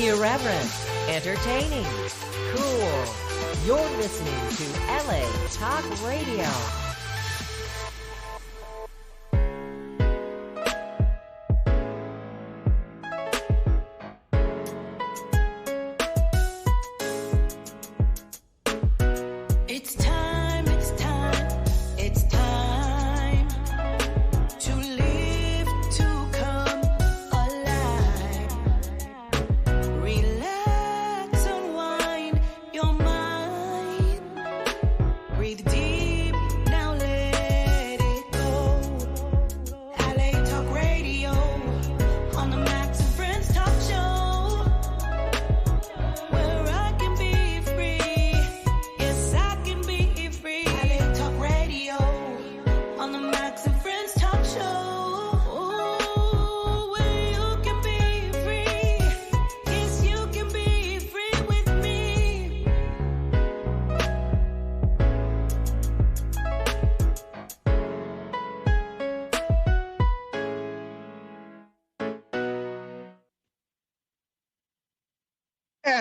Irreverent, entertaining, cool. You're listening to LA Talk Radio.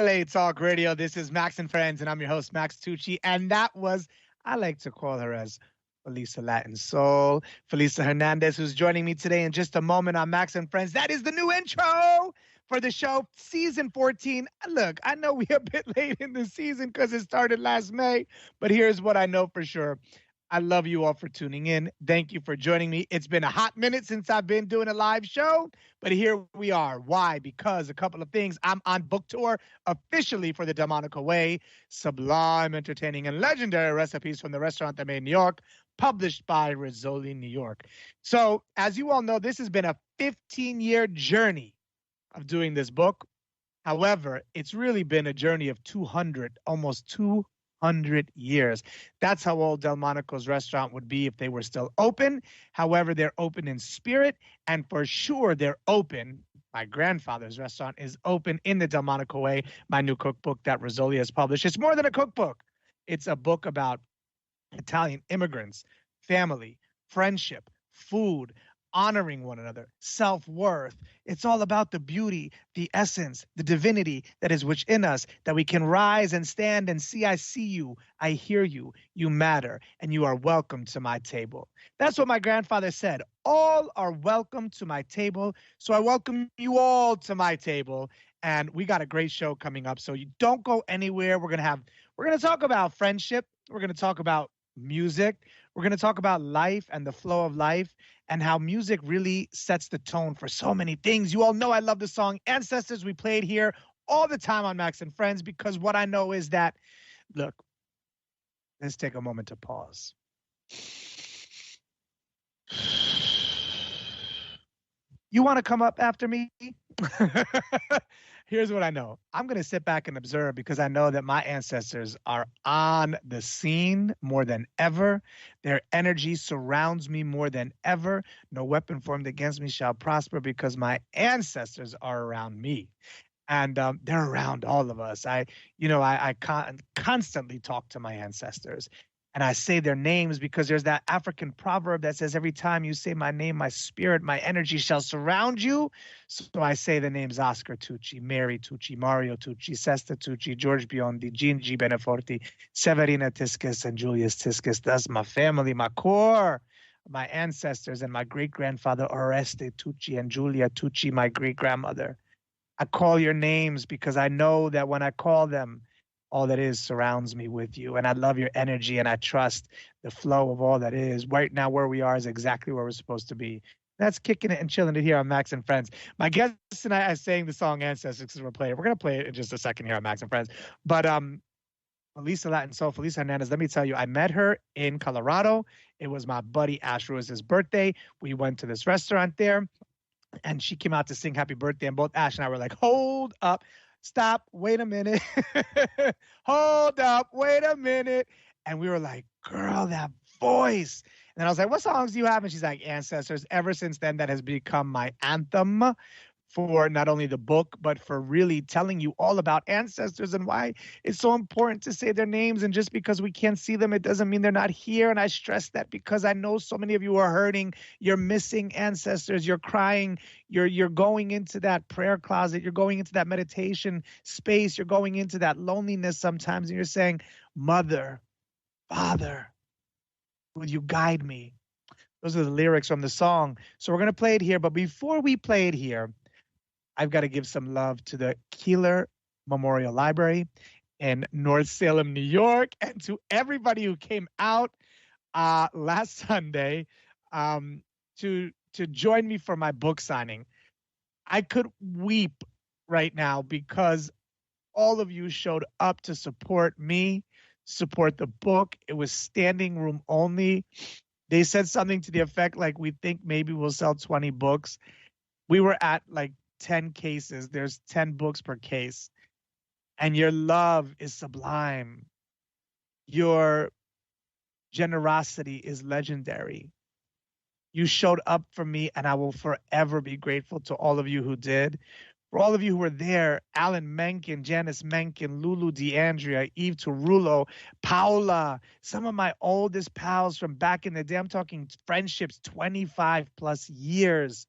LA Talk Radio. This is Max and Friends, and I'm your host, Max Tucci. And that was, I like to call her as Felisa Latinsoul, Felisa Hernandez, who's joining me today in just a moment on Max and Friends. That is the new intro for the show, season 14. Look, I know we're a bit late in the season because it started last May, but here's what I know for sure. I love you all for tuning in. Thank you for joining me. It's been a hot minute since I've been doing a live show, but here we are. Why? Because a couple of things. I'm on book tour officially for the Delmonico Way, sublime, entertaining, and legendary recipes from the restaurant that made New York, published by Rizzoli, New York. So as you all know, this has been a 15-year journey of doing this book. However, it's really been a journey of almost 200 years. That's how old Delmonico's restaurant would be if they were still open. However, they're open in spirit, and for sure they're open. My grandfather's restaurant is open in the Delmonico Way, my new cookbook that Rizzoli has published. It's more than a cookbook. It's a book about Italian immigrants, family, friendship, food, honoring one another, self-worth. It's all about the beauty, the essence, the divinity that is within us, that we can rise and stand and see. I see you, I hear you, you matter, and you are welcome to my table. That's what my grandfather said. All are welcome to my table. So I welcome you all to my table. And we got a great show coming up. So you don't go anywhere. We're going to talk about friendship. We're going to talk about music. We're going to talk about life and the flow of life and how music really sets the tone for so many things. You all know I love the song Ancestors. We play it here all the time on Max and Friends because what I know is that, look, let's take a moment to pause. You want to come up after me? Here's what I know. I'm going to sit back and observe because I know that my ancestors are on the scene more than ever. Their energy surrounds me more than ever. No weapon formed against me shall prosper because my ancestors are around me. And they're around all of us. I constantly talk to my ancestors. And I say their names because there's that African proverb that says, every time you say my name, my spirit, my energy shall surround you. So I say the names Oscar Tucci, Mary Tucci, Mario Tucci, Sesta Tucci, George Biondi, Jean G. Beneforti, Severina Tiscus, and Julius Tiscus. That's my family, my core, my ancestors, and my great-grandfather Oreste Tucci and Giulia Tucci, my great-grandmother. I call your names because I know that when I call them, all that is surrounds me with you. And I love your energy and I trust the flow of all that is. Right now, where we are is exactly where we're supposed to be. That's kicking it and chilling it here on Max and Friends. My guest tonight is saying the song Ancestors because we're playing. We're going to play it in just a second here on Max and Friends. But Felisa Latinsoul, Felisa Hernandez, let me tell you, I met her in Colorado. It was my buddy Ash Ruiz's birthday. We went to this restaurant there and she came out to sing happy birthday. And both Ash and I were like, hold up. Stop, wait a minute. Hold up, wait a minute. And we were like, girl, that voice. And then I was like, what songs do you have? And she's like, Ancestors. Ever since then, that has become my anthem for not only the book, but for really telling you all about ancestors and why it's so important to say their names. And just because we can't see them, it doesn't mean they're not here. And I stress that because I know so many of you are hurting. You're missing ancestors. You're crying. You're going into that prayer closet. You're going into that meditation space. You're going into that loneliness sometimes. And you're saying, Mother, Father, will you guide me? Those are the lyrics from the song. So we're going to play it here. But before we play it here, I've got to give some love to the Keeler Memorial Library in North Salem, New York, and to everybody who came out last Sunday to join me for my book signing. I could weep right now because all of you showed up to support me, support the book. It was standing room only. They said something to the effect like, we think maybe we'll sell 20 books. We were at like 10 cases. There's 10 books per case. And your love is sublime. Your generosity is legendary. You showed up for me, and I will forever be grateful to all of you who did. For all of you who were there, Alan Menken, Janice Menken, Lulu DeAndrea, Eve Turulo, Paula, some of my oldest pals from back in the day, I'm talking friendships, 25 plus years,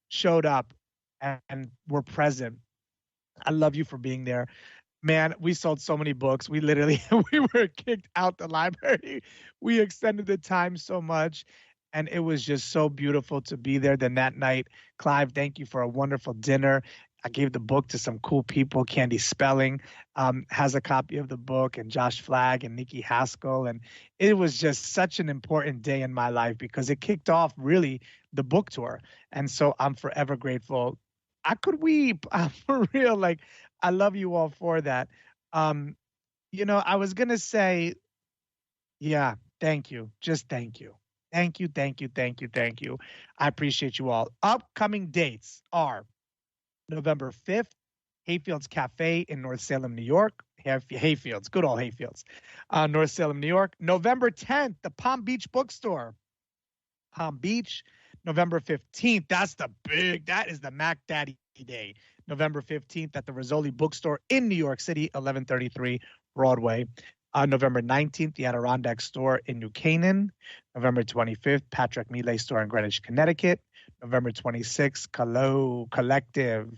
showed up and were present. I love you for being there. Man, we sold so many books. We literally, we were kicked out the library. We extended the time so much. And it was just so beautiful to be there. Then that night, Clive, thank you for a wonderful dinner. I gave the book to some cool people. Candy Spelling has a copy of the book, and Josh Flagg and Nikki Haskell. And it was just such an important day in my life because it kicked off really the book tour. And so I'm forever grateful. I could weep for real. Like, I love you all for that. I was going to say, yeah, thank you. Just thank you. Thank you, thank you, thank you, thank you. I appreciate you all. Upcoming dates are November 5th, Hayfields Cafe in North Salem, New York. Hayfields, good old Hayfields. North Salem, New York. November 10th, the Palm Beach Bookstore. Palm Beach. November 15th, that is the Mac Daddy Day. November 15th at the Rizzoli Bookstore in New York City, 1133 Broadway. November 19th, the Adirondack Store in New Canaan. November 25th, Patrick Mealy Store in Greenwich, Connecticut. November 26th, Calo Collective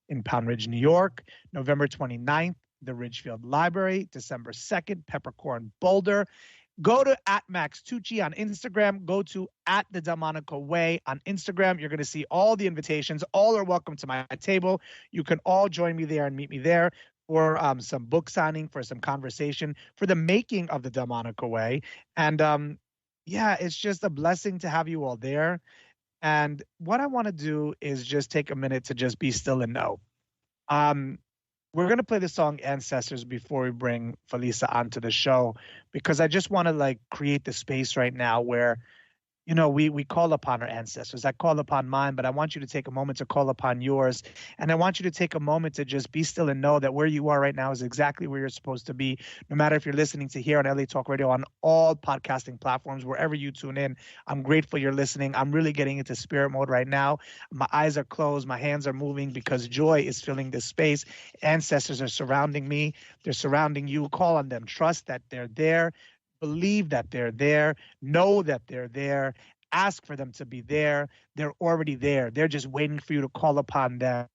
in Pound Ridge, New York. November 29th, the Ridgefield Library. December 2nd, Peppercorn Boulder. Go to @MaxTucci on Instagram. Go to @TheDelmonico on Instagram. You're going to see all the invitations. All are welcome to my table. You can all join me there and meet me there for some book signing, for some conversation, for the making of the Delmonico Way. And it's just a blessing to have you all there. And what I want to do is just take a minute to just be still and know. We're going to play the song Ancestors before we bring Felisa onto the show, because I just want to create the space right now where, we call upon our ancestors. I call upon mine, but I want you to take a moment to call upon yours. And I want you to take a moment to just be still and know that where you are right now is exactly where you're supposed to be. No matter if you're listening to here on LA Talk Radio, on all podcasting platforms, wherever you tune in, I'm grateful you're listening. I'm really getting into spirit mode right now. My eyes are closed. My hands are moving because joy is filling this space. Ancestors are surrounding me. They're surrounding you. Call on them. Trust that they're there. Believe that they're there, know that they're there, ask for them to be there. They're already there. They're just waiting for you to call upon them.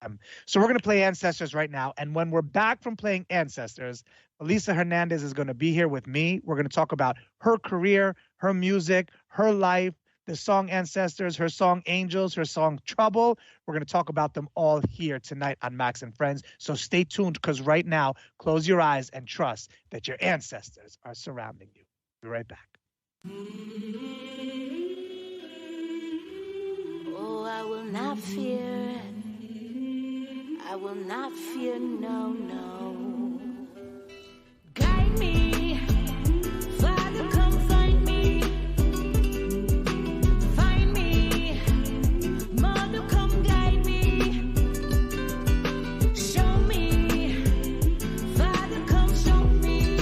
So we're going to play Ancestors right now. And when we're back from playing Ancestors, Felisa Hernandez is going to be here with me. We're going to talk about her career, her music, her life, the song Ancestors, her song Angels, her song Trouble. We're going to talk about them all here tonight on Max and Friends. So stay tuned, because right now, close your eyes and trust that your ancestors are surrounding you. Be right back. Oh, I will not fear. I will not fear, no, no. Guide me, Father, come find me. Find me, Mother, come guide me. Show me, Father, come show me.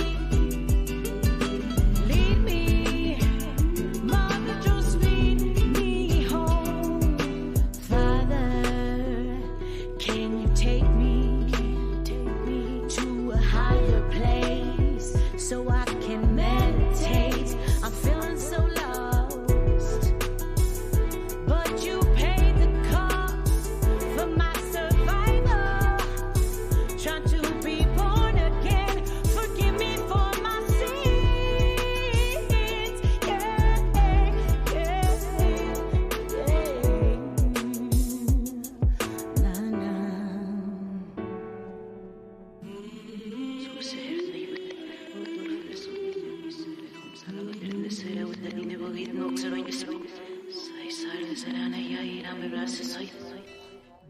Lead me, Mother, just lead me home. Father,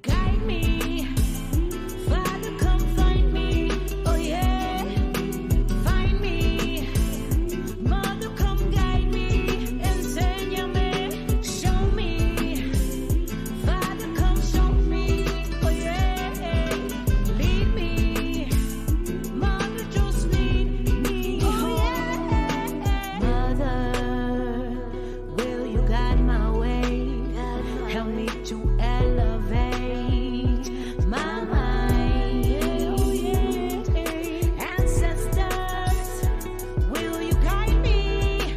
Guide me, Father, come find me. Oh yeah, find me. Mother, come guide me. Enséñame, show me. Father, come show me. Oh yeah, lead me. Mother, just lead me. Oh yeah, Mother, will you guide my way? Help me to elevate my mind. Ancestors, will you guide me?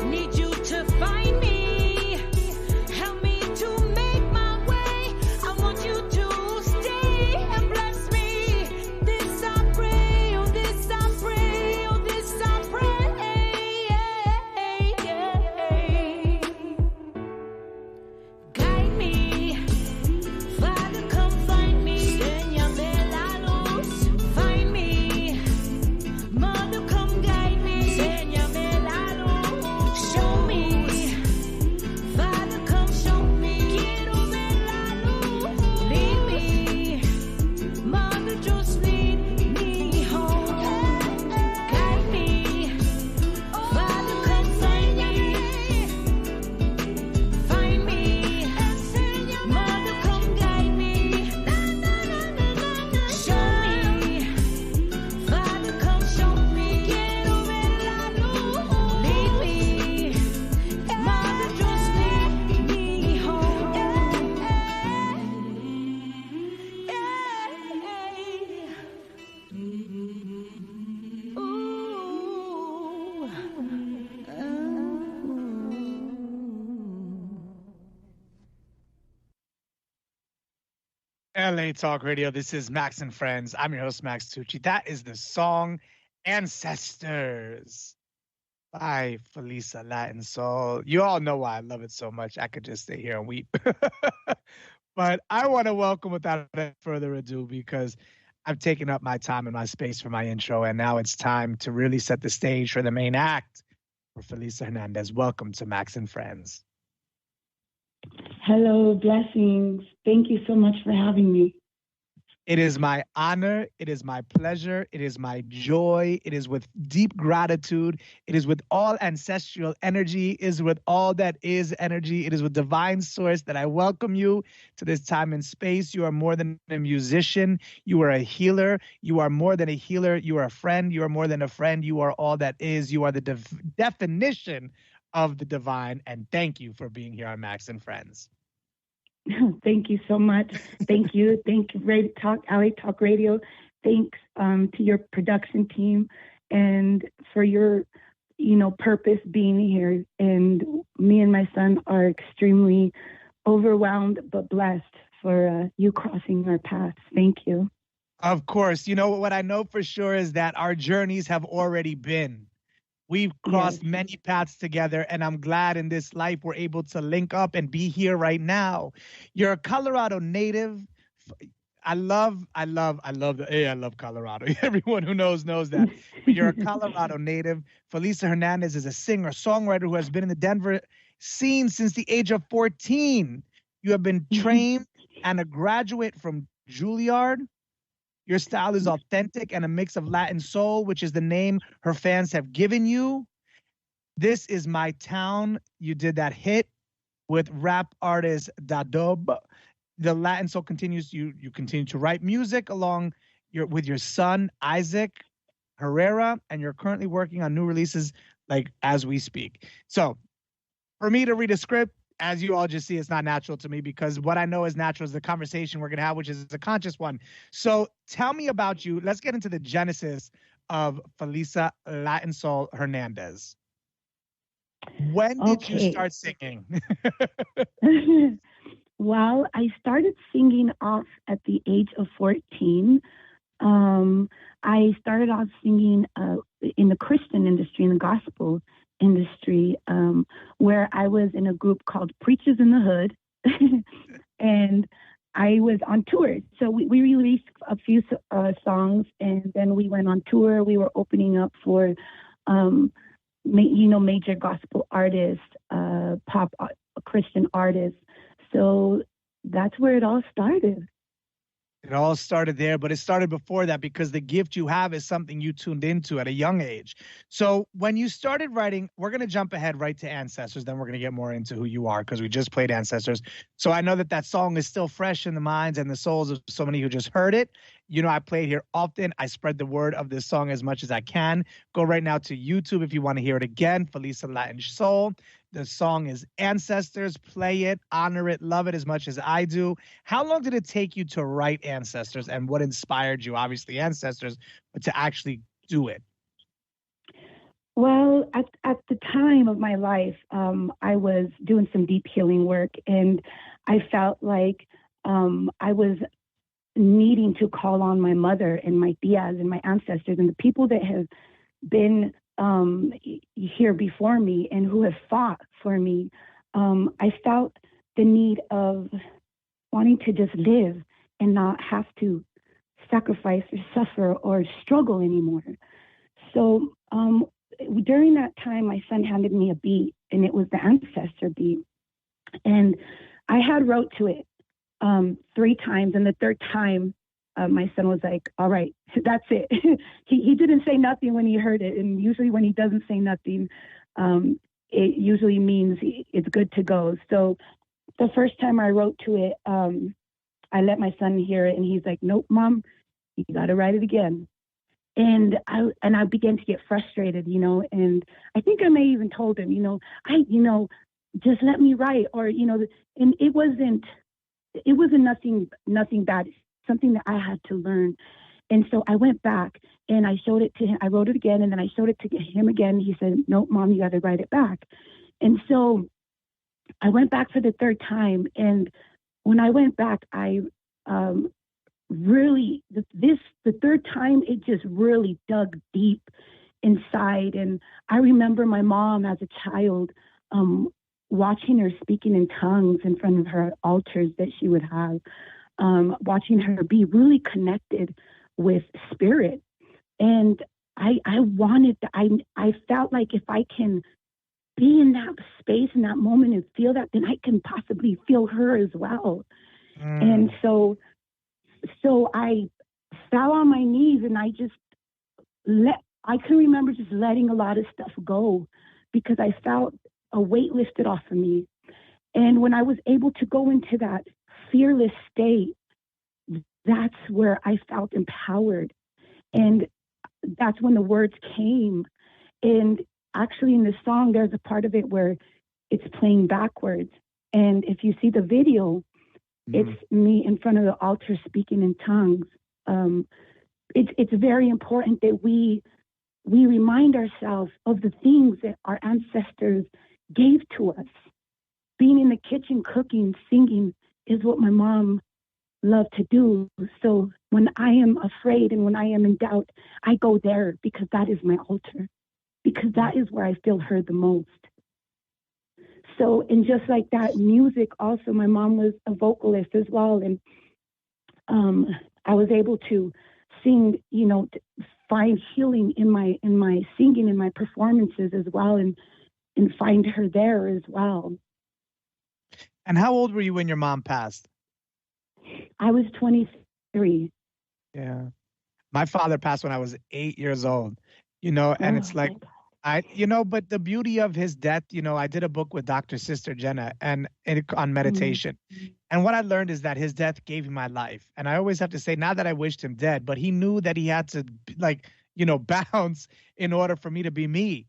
Need you to find me. Help me to make my way. I want you to stay and bless me. This I pray, oh this I pray, oh this I pray. Guide me, Father, come find me. Enséñame la luz. Find me, Mother, come guide me. Enséñame la luz. Show me, Father, come show me. Quiero ver la luz. Lead me, Mother, just lead me home. Guide me, Father, come find me. Find me, Mother, come guide me. Show me, Father, come show me. Quiero ver la luz. Lead me, Mother, just lead me home. LA Talk Radio. This is Max and Friends. I'm your host, Max Tucci. That is the song Ancestors by Felisa Latinsoul. You all know why I love it so much. I could just stay here and weep. But I want to welcome without further ado, because I've taken up my time and my space for my intro, and now it's time to really set the stage for the main act for Felisa Hernandez. Welcome to Max and Friends. Hello, blessings. Thank you so much for having me. It is my honor. It is my pleasure. It is my joy. It is with deep gratitude. It is with all ancestral energy. It is with all that is energy. It is with divine source that I welcome you to this time and space. You are more than a musician. You are a healer. You are more than a healer. You are a friend. You are more than a friend. You are all that is. You are the definition of the divine. And thank you for being here on Max and Friends. Thank you so much. Thank you. Thank you, LA Talk Radio. Thanks to your production team and for your, purpose being here. And me and my son are extremely overwhelmed but blessed for you crossing our paths. Thank you. Of course. You know, what I know for sure is that our journeys have already been. We've crossed many paths together, and I'm glad in this life we're able to link up and be here right now. You're a Colorado native. I love Colorado. Everyone who knows that. But you're a Colorado native. Felisa Hernandez is a singer, songwriter who has been in the Denver scene since the age of 14. You have been trained and a graduate from Juilliard. Your style is authentic and a mix of Latin soul, which is the name her fans have given you. This Is My Town. You did that hit with rap artist Dadob. The Latin soul continues. You continue to write music along with your son, Isaac Herrera, and you're currently working on new releases like as we speak. So for me to read a script, as you all just see, it's not natural to me because what I know is natural is the conversation we're going to have, which is a conscious one. So tell me about you. Let's get into the genesis of Felisa Latinsoul Hernandez. When did you start singing? Well, I started singing off at the age of 14. I started off singing in the Christian industry, in the gospel industry, where I was in a group called Preachers in the Hood, and I was on tour. So we released a few songs, and then we went on tour. We were opening up for major gospel artists, pop Christian artists. So that's where it all started. It all started there, but it started before that because the gift you have is something you tuned into at a young age. So when you started writing, we're going to jump ahead right to Ancestors. Then we're going to get more into who you are because we just played Ancestors. So I know that song is still fresh in the minds and the souls of so many who just heard it. You know, I play it here often. I spread the word of this song as much as I can. Go right now to YouTube if you want to hear it again. Felisa Latinsoul. The song is Ancestors. Play it, honor it, love it as much as I do. How long did it take you to write Ancestors, and what inspired you? Obviously Ancestors, but to actually do it. Well, at the time of my life, I was doing some deep healing work, and I felt like I was needing to call on my mother and my tias and my ancestors and the people that have been here before me and who have fought for me. I felt the need of wanting to just live and not have to sacrifice or suffer or struggle anymore. So during that time, my son handed me a beat, and it was the Ancestor beat. And I had wrote to it 3 times, and the third time, my son was like, all right, that's it. he didn't say nothing when he heard it. And usually when he doesn't say nothing, it usually means it's good to go. So the first time I wrote to it, I let my son hear it, and he's like, nope, Mom, you got to write it again. And I began to get frustrated, and I think I may even told him, just let me write, or, and it wasn't nothing bad, something that I had to learn. And so I went back and I showed it to him. I wrote it again, and then I showed it to him again. He said, nope, Mom, you got to write it back. And so I went back for the third time. And when I went back, I really, the third time, it just really dug deep inside. And I remember my mom as a child, watching her speaking in tongues in front of her altars that she would have, watching her be really connected with spirit. And I wanted to, I felt like if I can be in that space, in that moment, and feel that, then I can possibly feel her as well. And so I fell on my knees, and I can remember just letting a lot of stuff go, because I felt a weight lifted off of me. And when I was able to go into that fearless state, that's where I felt empowered. And that's when the words came. And actually in the song, there's a part of it where it's playing backwards. And if you see the video, it's me in front of the altar speaking in tongues. It's very important that we remind ourselves of the things that our ancestors gave to us. Being in the kitchen, cooking, singing is what my mom loved to do. So when I am afraid and when I am in doubt, I go there, because that is my altar, because that is where I feel heard the most. So, and just like that, music also, my mom was a vocalist as well. And I was able to sing, find healing in my singing, in my performances as well, and find her there as well. And how old were you when your mom passed? I was 23. Yeah. My father passed when I was 8 years old, and it's like, but the beauty of his death, I did a book with Dr. Sister Jenna on meditation. And what I learned is that his death gave me my life. And I always have to say, not that I wished him dead, but he knew that he had to bounce in order for me to be me,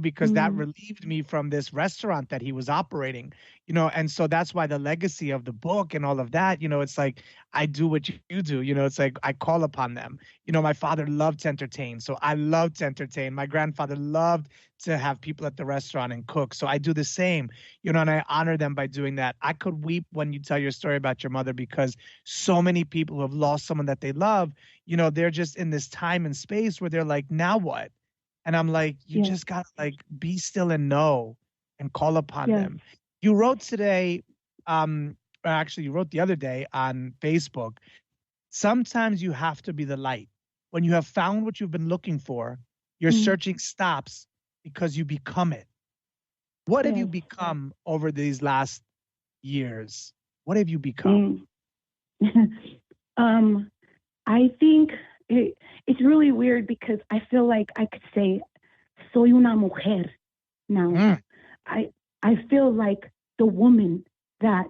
because that relieved me from this restaurant that he was operating, and so that's why the legacy of the book and all of that, it's like, I do what you do, it's like I call upon them. My father loved to entertain, so I loved to entertain. My grandfather loved to have people at the restaurant and cook, so I do the same, and I honor them by doing that. I could weep when you tell your story about your mother, because so many people who have lost someone that they love, they're just in this time and space where they're like, now what? And I'm like, you just gotta be still and know and call upon them. You wrote today, or actually you wrote the other day on Facebook, sometimes you have to be the light. When you have found what you've been looking for, your searching stops because you become it. What have you Yes. become over these last years? What have you become? I think it's really weird because I feel like I could say, soy una mujer now. Mm. I feel like the woman that,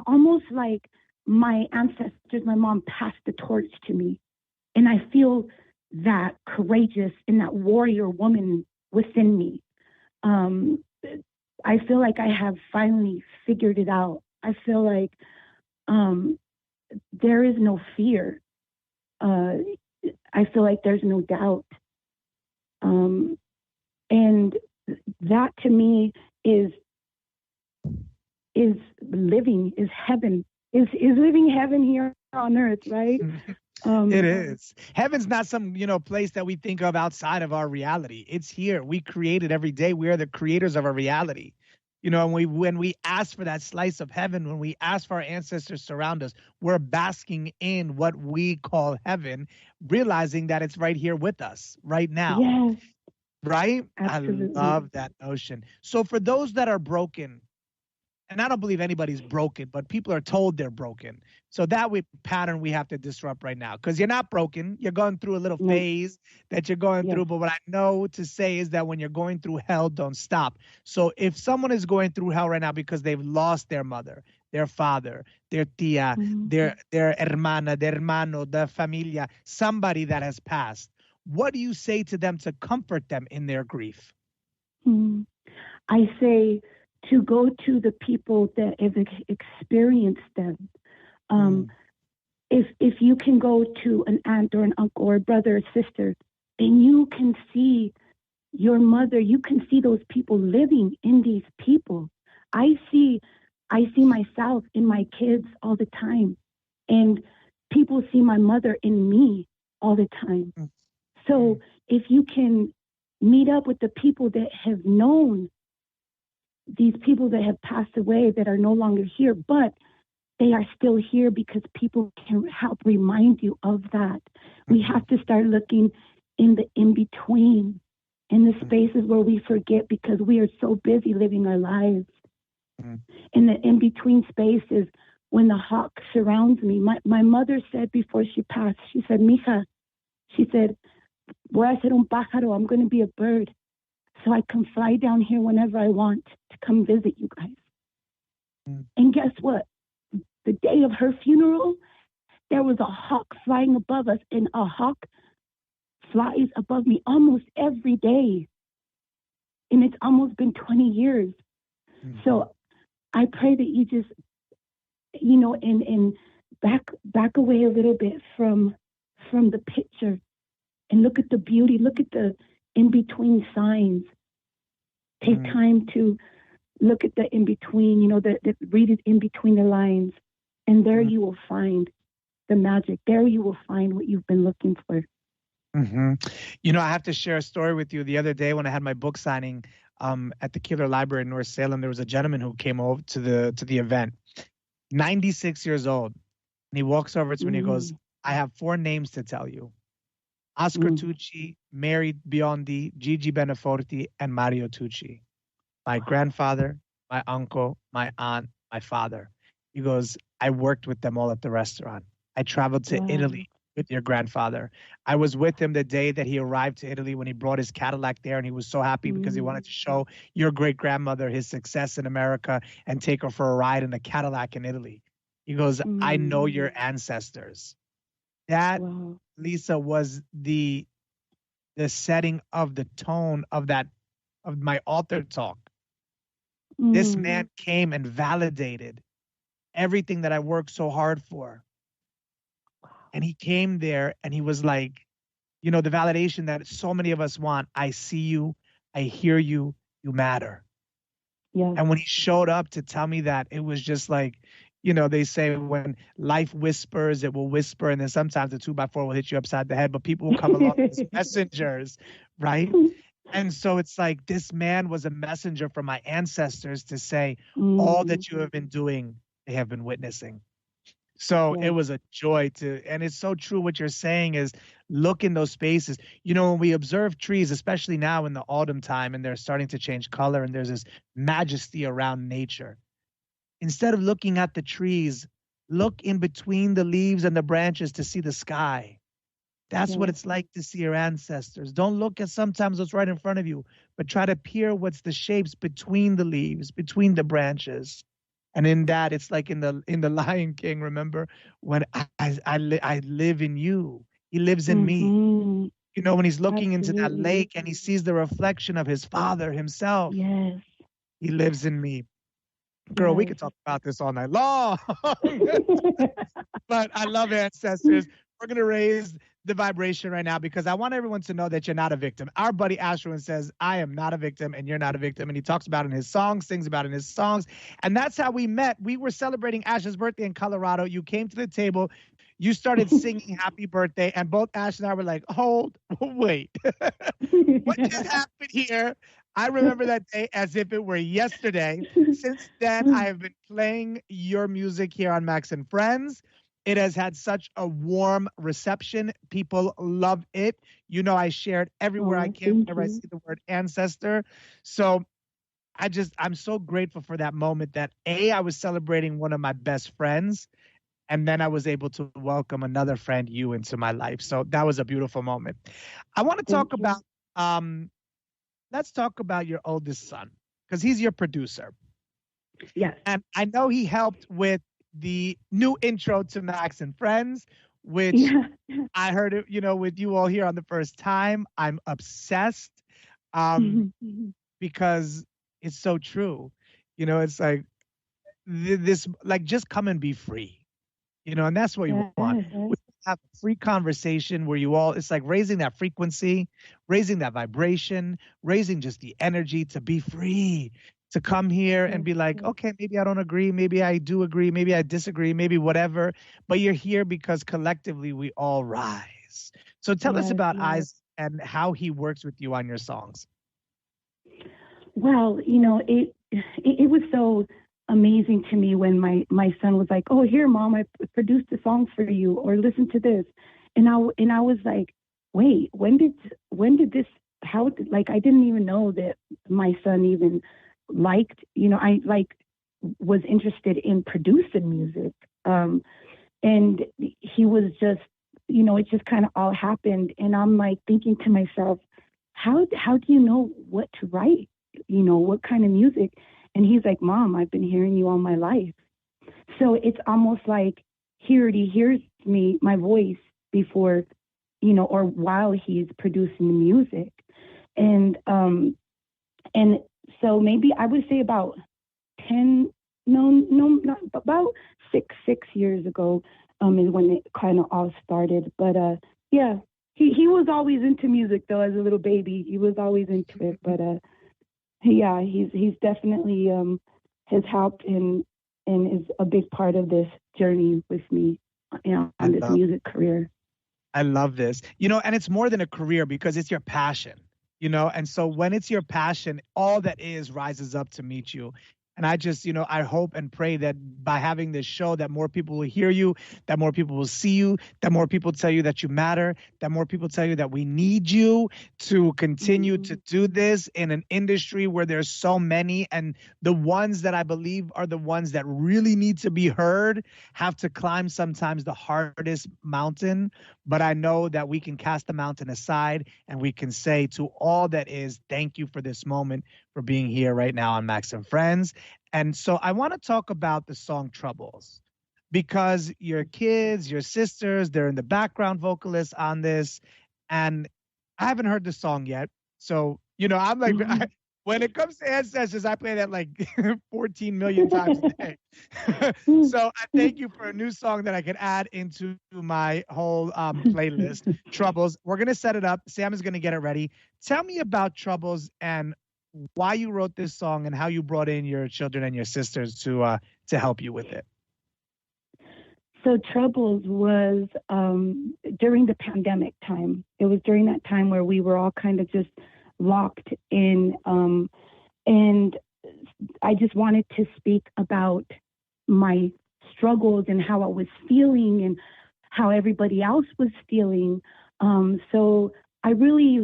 almost like my ancestors, my mom passed the torch to me. And I feel that courageous and that warrior woman within me. I feel like I have finally figured it out. I feel like there is no fear. I feel like there's no doubt. And that to me is living, is heaven, is living heaven here on earth, right? It is. Heaven's not some, place that we think of outside of our reality. It's here. We create it every day. We are the creators of our reality. And when we ask for that slice of heaven, when we ask for our ancestors to surround us, we're basking in what we call heaven, realizing that it's right here with us right now. Yes, Right? absolutely. I love that notion. So for those that are broken, and I don't believe anybody's broken, but people are told they're broken. So that pattern we have to disrupt right now, because you're not broken. You're going through a little No. phase that you're going Yes. through. But what I know to say is that when you're going through hell, don't stop. So if someone is going through hell right now because they've lost their mother, their father, their tia, their hermana, their hermano, their familia, somebody that has passed, what do you say to them to comfort them in their grief? I say to go to the people that have experienced them. If you can go to an aunt or an uncle or a brother or sister, and you can see your mother, you can see those people living in these people. I see myself in my kids all the time, and people see my mother in me all the time. So if you can meet up with the people that have known these people that have passed away, that are no longer here, but they are still here because people can help remind you of that. We have to start looking in the in-between, in the spaces where we forget because we are so busy living our lives. In the in-between spaces, when the hawk surrounds me, my mother said before she passed, she said, mija, she said, voy a ser un pájaro, I'm going to be a bird, so I can fly down here whenever I want to come visit you guys. And guess what? The day of her funeral, there was a hawk flying above us, and a hawk flies above me almost every day. And it's almost been 20 years. So I pray that you just, and back away a little bit from the picture and look at the beauty, look at the in-between signs. Take time to look at the in-between, read it in between the lines. And there you will find the magic. There you will find what you've been looking for. I have to share a story with you. The other day when I had my book signing at the Keeler Library in North Salem, there was a gentleman who came over to the event, 96 years old. And he walks over to me and he goes, I have 4 names to tell you. Oscar Tucci, Mary Biondi, Gigi Beneforti, and Mario Tucci. My grandfather, my uncle, my aunt, my father. He goes, I worked with them all at the restaurant. I traveled to Italy with your grandfather. I was with him the day that he arrived to Italy when he brought his Cadillac there, and he was so happy because he wanted to show your great-grandmother his success in America and take her for a ride in a Cadillac in Italy. He goes, I know your ancestors. That, Lisa, was the setting of the tone of my altar talk. This man came and validated everything that I worked so hard for. And he came there and he was like, the validation that so many of us want. I see you, I hear you, you matter. Yeah. And when he showed up to tell me that, it was just like, they say when life whispers, it will whisper. And then sometimes the 2x4 will hit you upside the head, but people will come along as messengers, right? And so it's like this man was a messenger from my ancestors to say, all that you have been doing, they have been witnessing. So it Yes. was a joy and it's so true what you're saying is look in those spaces. You know, when we observe trees, especially now in the autumn time, and they're starting to change color and there's this majesty around nature. Instead of looking at the trees, look in between the leaves and the branches to see the sky. That's what Yes. it's like to see your ancestors. Don't look at sometimes what's right in front of you, but try to peer what's the shapes between the leaves, between the branches. And in that, it's like in the Lion King. Remember when I live in you, he lives in me. Mm-hmm. You know, when he's looking into that Absolutely. lake and he sees the reflection of his father himself, Yes. he lives in me. Girl, we Yes. could talk about this all night long. But I love ancestors. We're going to raise the vibration right now because I want everyone to know that you're not a victim. Our buddy Ashwin says, I am not a victim and you're not a victim. And he talks about it in his songs, sings about it in his songs. And that's how we met. We were celebrating Ash's birthday in Colorado. You came to the table. You started singing happy birthday. And both Ash and I were like, hold, wait. What just happened here? I remember that day as if it were yesterday. Since then, I have been playing your music here on Max and Friends. It has had such a warm reception. People love it. You know, I share it everywhere I Oh, can thank whenever I you. see the word ancestor. So I'm so grateful for that moment that I was celebrating one of my best friends. And then I was able to welcome another friend, you, into my life. So that was a beautiful moment. I want to talk Thank you. about, let's talk about your oldest son because he's your producer. Yes. And I know he helped with the new intro to Max and Friends, which Yeah. I heard it, you know, with you all here on the first time. I'm obsessed because it's so true. You know, it's like this, like just come and be free, you know, and that's what you want. Yes. We have a free conversation where you all, it's like raising that frequency, raising that vibration, raising just the energy to be free, to come here and be like, Yes. okay, maybe I don't agree, maybe I do agree, maybe I disagree, maybe whatever, but you're here because collectively we all rise. So tell us Yes. about Yes. Isaac and how he works with you on your songs. Well, you know, it was so amazing to me when my son was like, "Oh, here, mom, I produced a song for you," or "Listen to this," and I was like, "Wait, when did this? How like I didn't even know that my son even liked, you know, I like was interested in producing music, and he was just, you know, it just kind of all happened, and I'm like thinking to myself, how do you know what to write? You know, what kind of music?" And he's like, "Mom, I've been hearing you all my life." So it's almost like he already hears me, my voice before, you know, or while he's producing the music. And so maybe I would say about 10, no, not about six years ago, is when it kind of all started. But yeah, he was always into music though. As a little baby, he was always into it. But yeah, he's definitely has helped and is a big part of this journey with me, you know, I on this love music career. I love this. You know, and it's more than a career because it's your passion, you know, and so when it's your passion, all that is rises up to meet you. And I just, you know, I hope and pray that by having this show that more people will hear you, that more people will see you, that more people tell you that you matter, that more people tell you that we need you to continue to do this in an industry where there's so many, and the ones that I believe are the ones that really need to be heard have to climb sometimes the hardest mountain. But I know that we can cast the mountain aside and we can say to all that is, thank you for this moment, for being here right now on Max and Friends. And so I want to talk about the song Troubles because your kids, your sisters, they're in the background vocalists on this. And I haven't heard the song yet. So, you know, I'm like, when it comes to ancestors, I play that like 14 million times a day. So I thank you for a new song that I can add into my whole playlist, Troubles. We're going to set it up. Sam is going to get it ready. Tell me about Troubles and why you wrote this song and how you brought in your children and your sisters to help you with it. So Troubles was during the pandemic time. It was during that time where we were all kind of just locked in, and I just wanted to speak about my struggles and how I was feeling and how everybody else was feeling. So I really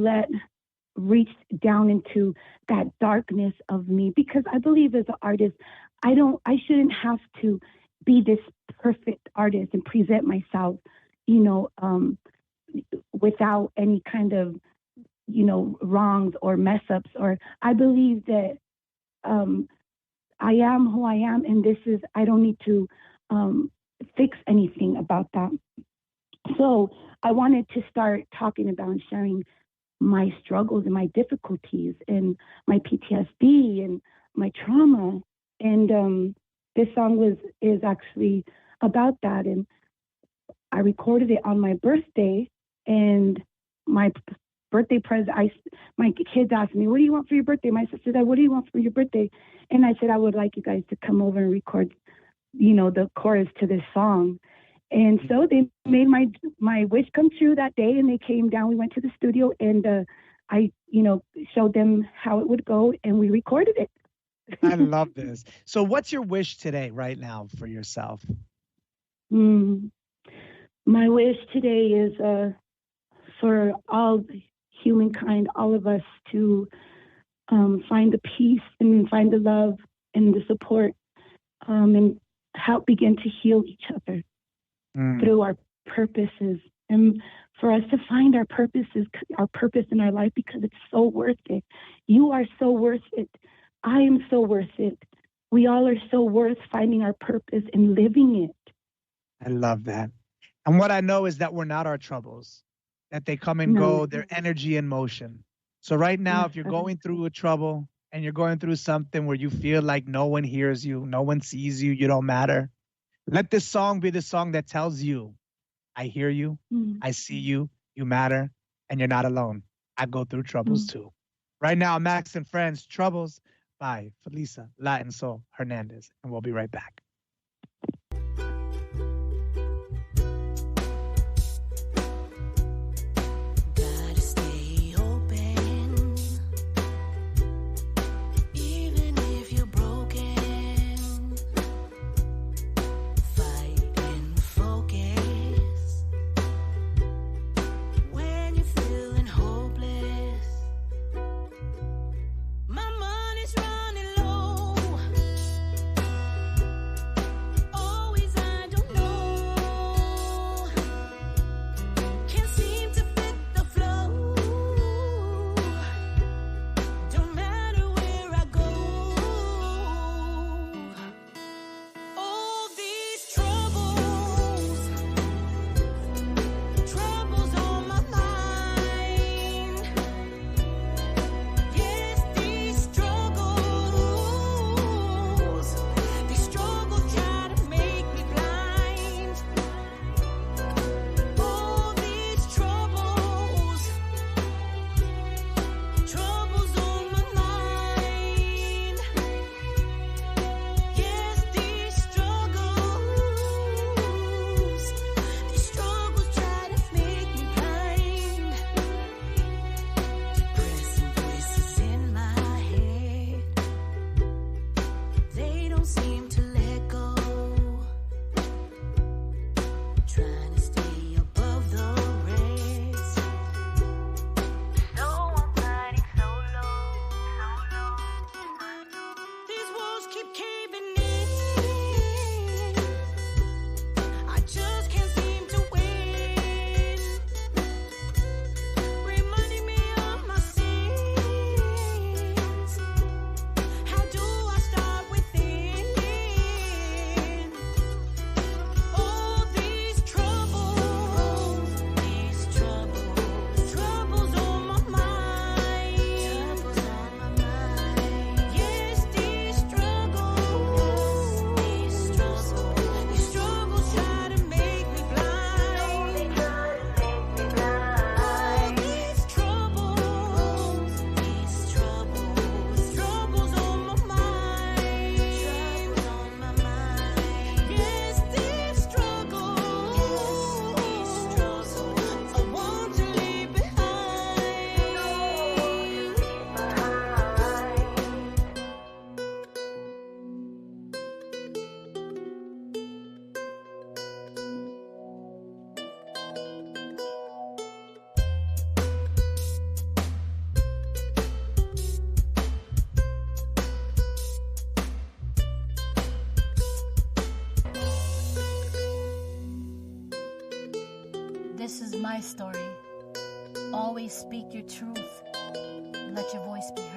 reached down into that darkness of me, because I believe as an artist, I shouldn't have to be this perfect artist and present myself, without any kind of, wrongs or mess ups. Or I believe that I am who I am, and I don't need to fix anything about that. So I wanted to start talking about and sharing my struggles and my difficulties and my PTSD and my trauma. And this song is actually about that. And I recorded it on my birthday, and my birthday present, my kids asked me, "What do you want for your birthday?" My sister said, "What do you want for your birthday?" And I said, "I would like you guys to come over and record, the chorus to this song." And so they made my wish come true that day, and they came down. We went to the studio, and I, showed them how it would go, and we recorded it. I love this. So what's your wish today, right now, for yourself? My wish today is for all humankind, all of us, to find the peace and find the love and the support, and help begin to heal each other through our purposes, and for us to find our purpose in our life, because it's so worth it. You are so worth it. I am so worth it. We all are so worth finding our purpose and living it. I love that. And what I know is that we're not our troubles, that they come and go, they're energy in motion. So right now, if you're going through a trouble and you're going through something where you feel like no one hears you, no one sees you, you don't matter, let this song be the song that tells you, I hear you, I see you, you matter, and you're not alone. I go through troubles too. Right now, Max and Friends, Troubles by Felisa Latinsoul Hernandez. And we'll be right back. Gotta stay open, even if you're broken. Fight and focus when you're feeling hopeless. My money's running low. Always, I don't know. Can't seem to fit the flow. Don't matter where I go. All these troubles on my mind. Yes, these struggles try to make me blind. All these troubles on my mind. Yes, these struggles try to make me blind. Depressing voices in my head, they don't seem to let go. Trying to stay above the rest. No, I'm fighting solo. These walls keep caving in. I just can't seem to win. Reminding me of my sins. How do I start within? This is my story. Always speak your truth. Let your voice be heard.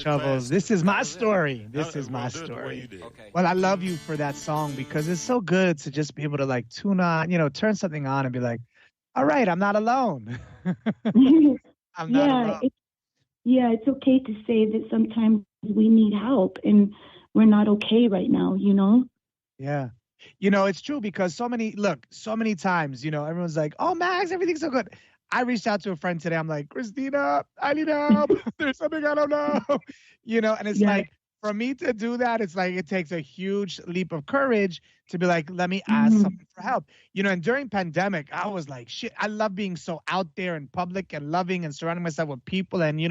Troubles. This is my story. This is my story. Well, I love you for that song because it's so good to just be able to like tune on, turn something on and be like, all right, I'm not alone. I'm not alone. It's okay to say that sometimes we need help and we're not okay right now, Yeah. It's true because so many times, everyone's like, oh, Max, everything's so good. I reached out to a friend today. I'm like, Christina, I need help. There's something I don't know. And it's like, for me to do that, it's like it takes a huge leap of courage to be like, let me ask someone for help. And during pandemic, I was like, shit, I love being so out there in public and loving and surrounding myself with people. And,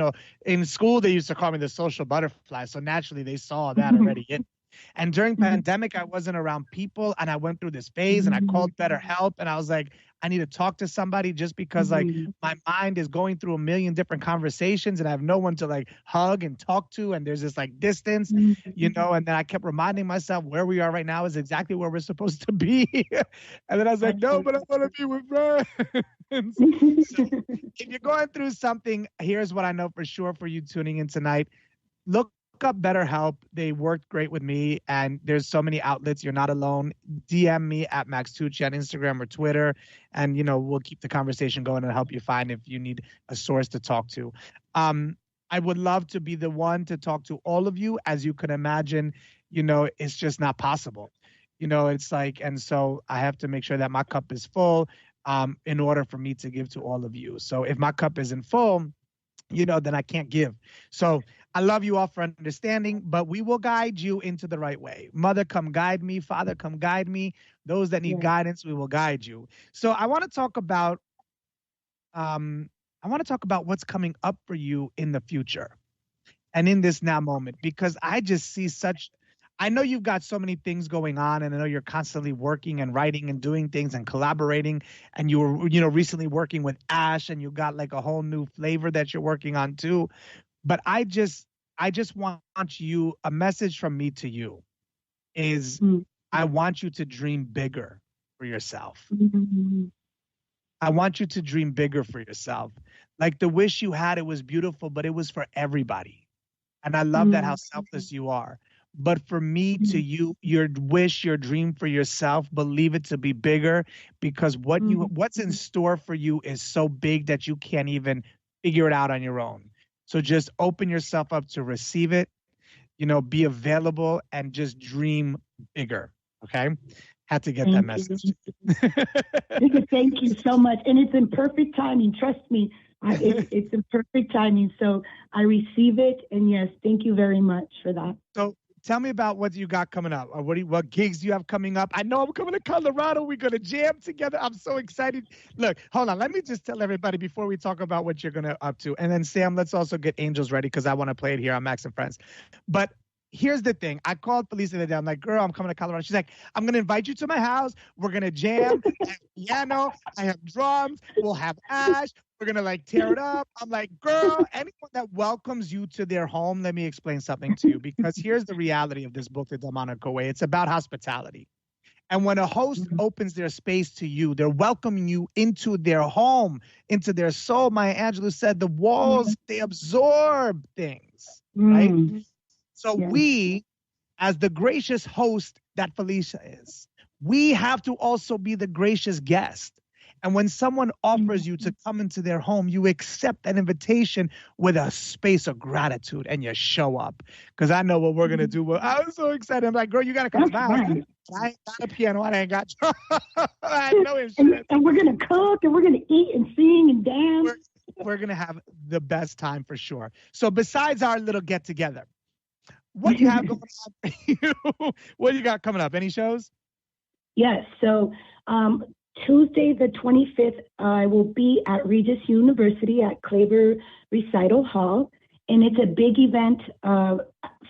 in school, they used to call me the social butterfly. So naturally, they saw that already in. And during pandemic, I wasn't around people and I went through this phase and I called BetterHelp and I was like, I need to talk to somebody just because like my mind is going through a million different conversations and I have no one to like hug and talk to. And there's this like distance, and then I kept reminding myself where we are right now is exactly where we're supposed to be. And then I was like, no, but I want to be with friends. So if you're going through something, here's what I know for sure for you tuning in tonight. Look up BetterHelp. They worked great with me, and there's so many outlets. You're not alone. DM me at Max Tucci on Instagram or Twitter, and we'll keep the conversation going and help you find if you need a source to talk to. I would love to be the one to talk to all of you. As you can imagine, it's just not possible. It's like, and so I have to make sure that my cup is full in order for me to give to all of you. So if my cup isn't full, then I can't give. So I love you all for understanding, but we will guide you into the right way. Mother, come guide me. Father, come guide me. Those that need guidance, we will guide you. So I want to talk about what's coming up for you in the future and in this now moment, because I just see I know you've got so many things going on, and I know you're constantly working and writing and doing things and collaborating, and you were, recently working with Ash, and you got like a whole new flavor that you're working on too. But I just want a message from me to you is I want you to dream bigger for yourself. I want you to dream bigger for yourself. Like the wish you had, it was beautiful, but it was for everybody. And I love that how selfless you are. But for me, to you, your wish, your dream for yourself, believe it to be bigger, because what's in store for you is so big that you can't even figure it out on your own. So just open yourself up to receive it, be available and just dream bigger. Okay. Had to get that message. Thank you so much. And it's in perfect timing. Trust me. It's in perfect timing. So I receive it. And yes, thank you very much for that. So tell me about what you got coming up, or what gigs do you have coming up? I know I'm coming to Colorado. We're going to jam together. I'm so excited. Look, hold on. Let me just tell everybody before we talk about what you're going to up to. And then Sam, let's also get Angels ready because I want to play it here on Max and Friends. But here's the thing. I called Felisa the other day. I'm like, girl, I'm coming to Colorado. She's like, I'm going to invite you to my house. We're going to jam. I have piano. I have drums. We'll have Ash. We're going to like tear it up. I'm like, girl, anyone that welcomes you to their home, let me explain something to you, because here's the reality of this book, The Delmonico Way. It's about hospitality. And when a host opens their space to you, they're welcoming you into their home, into their soul. Maya Angelou said the walls, they absorb things, right? So we, as the gracious host that Felisa is, we have to also be the gracious guest. And when someone offers you to come into their home, you accept that invitation with a space of gratitude and you show up. Because I know what we're going to do. Well, I was so excited. I'm like, girl, you got to come to my house. I ain't got a piano. I ain't got I know instruments. And we're going to cook and we're going to eat and sing and dance. We're going to have the best time for sure. So besides our little get together, what do you have going on for you? What do you got coming up? Any shows? Yes. So Tuesday, the 25th, I will be at Regis University at Claver Recital Hall. And it's a big event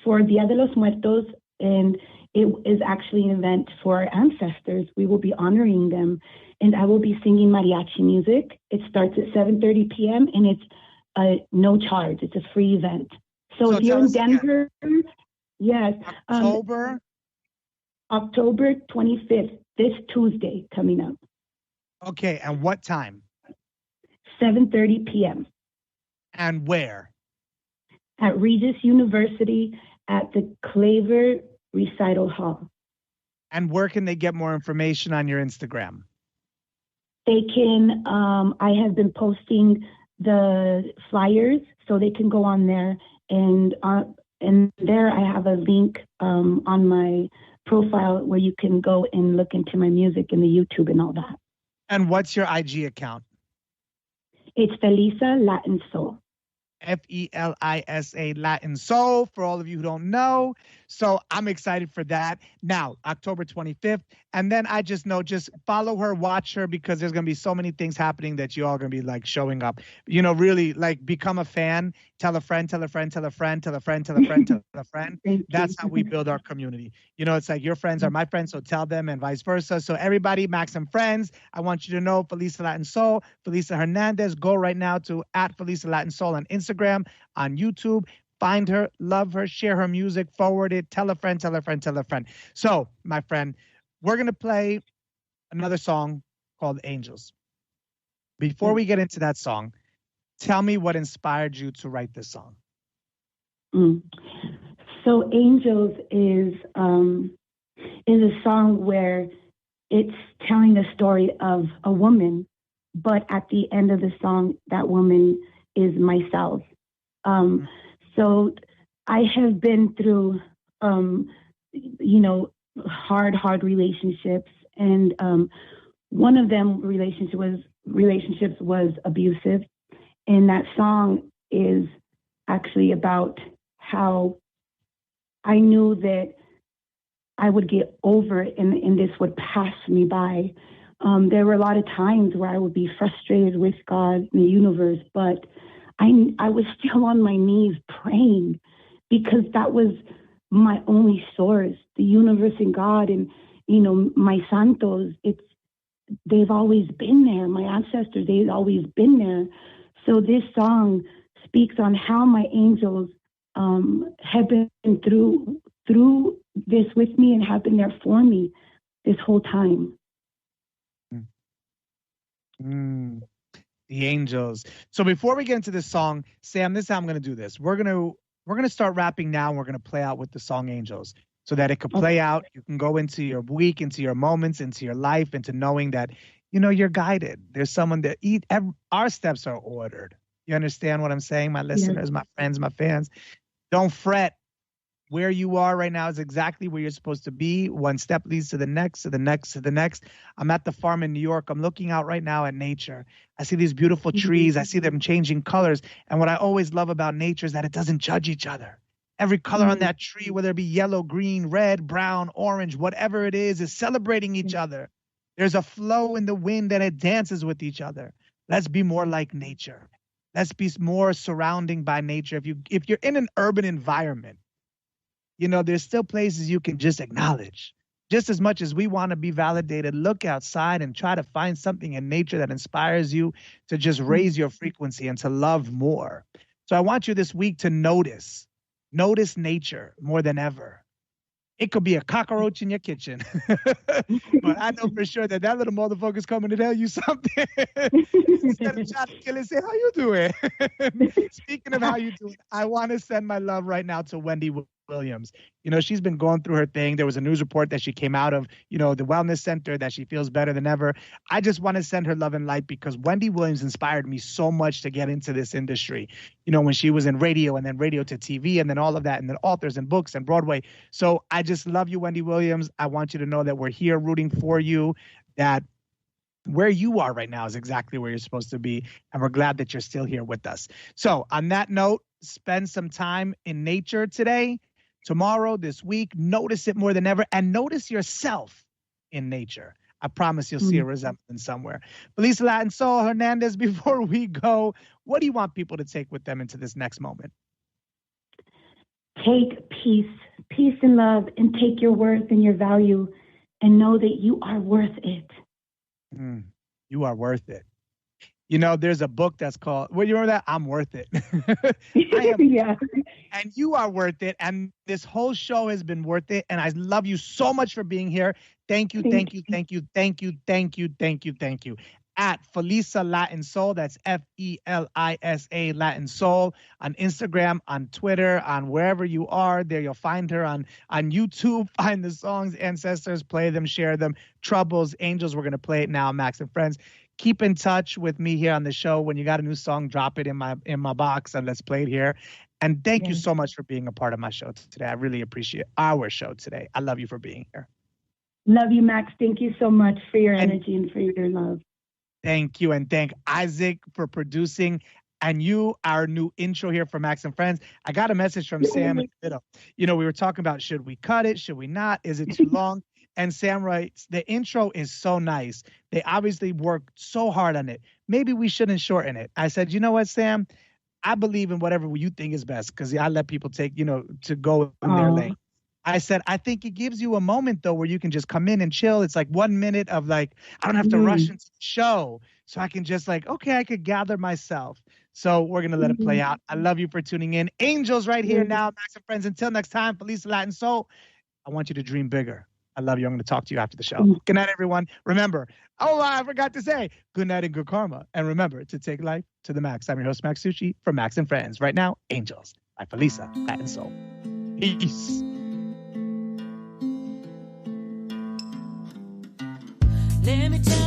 for Dia de los Muertos, and it is actually an event for our ancestors. We will be honoring them, and I will be singing mariachi music. It starts at 7:30 p.m. and it's no charge. It's a free event. So if you're in Denver, yes, October 25th, this Tuesday coming up. Okay, and what time? 7:30 p.m. And where? At Regis University at the Claver Recital Hall. And where can they get more information on your Instagram? They can, I have been posting the flyers, so they can go on there, and there I have a link on my profile where you can go and look into my music and the YouTube and all that. And what's your IG account? It's Felisa Latinsoul. Felisa Latin Soul, for all of you who don't know. So I'm excited for that. Now, October 25th. And then I just know, just follow her, watch her, because there's going to be so many things happening that you all going to be like showing up. You know, really like become a fan. Tell a friend, tell a friend, tell a friend, tell a friend, tell a friend, tell a friend. That's how we build our community. You know, it's like your friends are my friends, so tell them, and vice versa. So everybody, Max and friends, I want you to know Felisa Latin Soul, Felisa Hernandez. Go right now to @Felisa Latin Soul on Instagram, on YouTube. Find her, love her, share her music, forward it, tell a friend, tell a friend, tell a friend. So, my friend, we're going to play another song called Angels. Before we get into that song, tell me what inspired you to write this song. So Angels is a song where it's telling the story of a woman, but at the end of the song, that woman is myself. So I have been through, you know, hard relationships, and one of them relationships was abusive, and that song is actually about how I knew that I would get over it and this would pass me by. There were a lot of times where I would be frustrated with God and the universe, but I was still on my knees praying, because that was my only source, the universe and God, and, you know, my santos. They've always been there. My ancestors, they've always been there. So this song speaks on how my angels have been through this with me and have been there for me this whole time. The angels. So before we get into this song, Sam, this is how I'm going to do this. We're going to start rapping now, and we're going to play out with the song Angels, so that it could play out. You can go into your week, into your moments, into your life, into knowing that, you know, you're guided. There's someone that our steps are ordered. You understand what I'm saying? My listeners, my friends, my fans, don't fret. Where you are right now is exactly where you're supposed to be. One step leads to the next, to the next, to the next. I'm at the farm in New York. I'm looking out right now at nature. I see these beautiful trees. I see them changing colors. And what I always love about nature is that it doesn't judge each other. Every color on that tree, whether it be yellow, green, red, brown, orange, whatever it is celebrating each other. There's a flow in the wind and it dances with each other. Let's be more like nature. Let's be more surrounding by nature. If you're in an urban environment, you know, there's still places you can just acknowledge. Just as much as we want to be validated, look outside and try to find something in nature that inspires you to just raise your frequency and to love more. So I want you this week to notice nature more than ever. It could be a cockroach in your kitchen, but I know for sure that little motherfucker's coming to tell you something. Instead of trying to kill it, say, how you doing? Speaking of how you doing, I want to send my love right now to Wendy Williams. You know, she's been going through her thing. There was a news report that she came out of, you know, the wellness center, that she feels better than ever. I just want to send her love and light, because Wendy Williams inspired me so much to get into this industry. You know, when she was in radio, and then radio to TV, and then all of that, and then authors and books and Broadway. So I just love you, Wendy Williams. I want you to know that we're here rooting for you, that where you are right now is exactly where you're supposed to be. And we're glad that you're still here with us. So on that note, spend some time in nature today, tomorrow, this week. Notice it more than ever, and notice yourself in nature. I promise you'll see a resemblance somewhere. Felisa Latinsoul Hernandez, before we go, what do you want people to take with them into this next moment? take peace and love, and take your worth and your value, and know that you are worth it. You are worth it. You know, there's a book that's called, well, you remember that? I'm worth it. Yeah. And you are worth it. And this whole show has been worth it. And I love you so much for being here. Thank you. At Felisa Latinsoul, that's Felisa Latinsoul, on Instagram, on Twitter, on wherever you are. There you'll find her on YouTube. Find the songs, Ancestors, play them, share them. Troubles, Angels, we're going to play it now, Max and Friends. Keep in touch with me here on the show. When you got a new song, drop it in my box and let's play it here. And thank you so much for being a part of my show today. I really appreciate our show today. I love you for being here. Love you, Max. Thank you so much for your energy and for your love. Thank you. And thank Isaac for producing. And you, our new intro here for Max and Friends. I got a message from Sam in the middle. You know, we were talking about, should we cut it? Should we not? Is it too long? And Sam writes, the intro is so nice. They obviously worked so hard on it. Maybe we shouldn't shorten it. I said, you know what, Sam? I believe in whatever you think is best, because I let people take, to go in their lane. I said, I think it gives you a moment, though, where you can just come in and chill. It's like 1 minute of like, I don't have to rush into the show. So I can just like, okay, I could gather myself. So we're going to let it play out. I love you for tuning in. Angels right here now, Max and Friends. Until next time, Felisa Latinsoul, I want you to dream bigger. I love you. I'm going to talk to you after the show. Good night, everyone. Remember, I forgot to say, good night and good karma. And remember to take life to the max. I'm your host, Max Tucci, from Max and Friends. Right now, Angels by Felisa Latinsoul. Peace. Let me tell